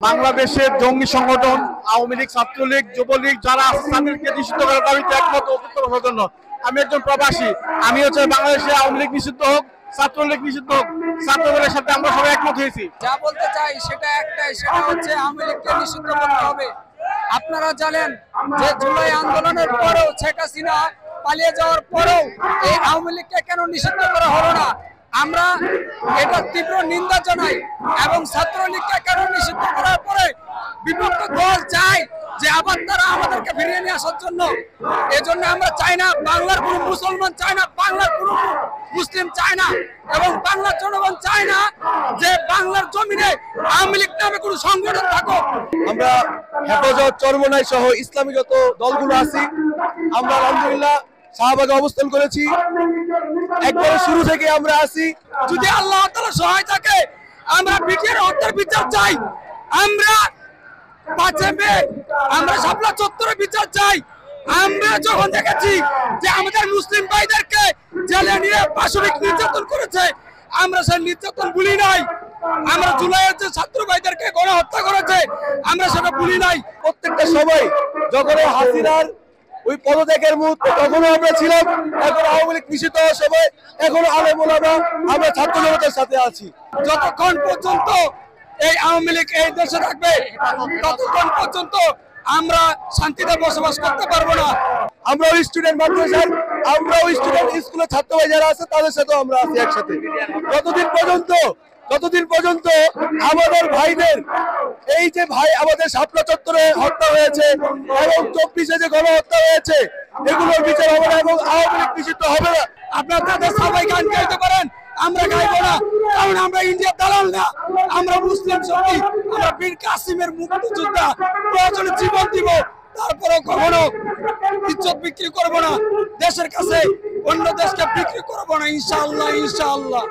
বাংলাদেশের জঙ্গি সংগঠন আওয়ামী লীগ, ছাত্রলীগ, যুবলীগ যারা আছে তাদেরকে নিষিদ্ধ করার দাবিতে একমত করার জন্য আমি একজন প্রবাসী। আমি বাংলাদেশে আওয়ামী লীগ নিষিদ্ধ হোক, ছাত্রলীগ নিষিদ্ধ হোক, ছাত্রদলের সাথে আমরা সবাই একমত হয়েছি। যা বলতে চাই সেটা একটাই, সেটা হচ্ছে আওয়ামী লীগকে নিষিদ্ধ করতে হবে। আপনারা জানেন যে জুলাই আন্দোলনের পরেও, শেখ হাসিনা পালিয়ে যাওয়ার পরেও এই আওয়ামী লীগকে কেন নিষিদ্ধ করা হলো না, আমরা এটা তীব্র নিন্দা জানাই। এবং ছাত্রলীগকে কেন নিষিদ্ধ করার পরে বিপক্ষ দল চায় যে আবার তারা আমাদেরকে ফিরিয়ে নিয়ে আসার জন্য। এজন্য আমরা চাই না বাংলার কোনো মুসলমান চায় না, বাংলার কোনো মুসলিম চায় না, এবং বাংলার জনগণ চায় না যে বাংলার জমিনে আওয়ামী লীগ নামে কোনো সংগঠন থাকুক। আমরা হেফাজত, চরমনাই সহ ইসলামী যত দলগুলো আছি, আমরা আলহামদুলিল্লাহ শাহবাগে অবস্থান করেছি। একবারে শুরু থেকে আমরা আছি। যদি আল্লাহ তাআলা সহায় থাকে, আমরা বিটিআর হত্যার বিচার চাই। আমরা 5 মে আমরা শাপলা চত্বরে বিচার চাই। আমরা যখন দেখেছি যে আমাদের মুসলিম ভাইদেরকে জেলে নিয়ে পাশবিক নির্যাতন করেছে, আমরা সেই নির্যাতন ভুলি নাই। আমরা জুলাইয়ের যে ছাত্র ভাইদেরকে গণহত্যা করেছে, আমরা সেটা ভুলি নাই। প্রত্যেকটা সময় যখন হাসিনার ওই পদত্যাগের মুহূর্তে তখনও আমরা ছিলাম, এখন আওয়ামী লীগ নিষিদ্ধ হওয়ার সময় এখনো আলেম ওলামা আমরা ছাত্র জনতার সাথে আছি। যতক্ষণ পর্যন্ত এই আওয়ামী লীগ এই দেশে থাকবে, ততক্ষণ পর্যন্ত আমরা শান্তিতে বসবাস করতে পারবো না। আমরাও স্টুডেন্ট মাদ্রাসার, আমরাও স্টুডেন্ট স্কুলের ছাত্র ভাই যারা আছে তাদের সাথেও আমরা আছি একসাথে। যতদিন পর্যন্ত আমাদের ভাইদের এই যে ভাই আমাদের শাপলা চত্বরে হত্যা হয়েছে এবং 24-এ যে গণহত্যা হয়েছে, এগুলোর বিচার হবে না এবং আওয়ামী লীগ নিষিদ্ধ হবে না। আপনারা তাদের সবাই গান গাইতে পারেন, আমরা গাইবো না, কারণ আমরা ইন্ডিয়ার দালাল না, আমরা মুসলিম শক্তি, আমরা বীর কাসিমের মুক্তিযোদ্ধা। প্রয়োজনে জীবন দিব, তারপরেও কখনো ইজ্জত বিক্রি করবো না, দেশের কাছে অন্য দেশকে বিক্রি করবো না, ইনশাআল্লাহ।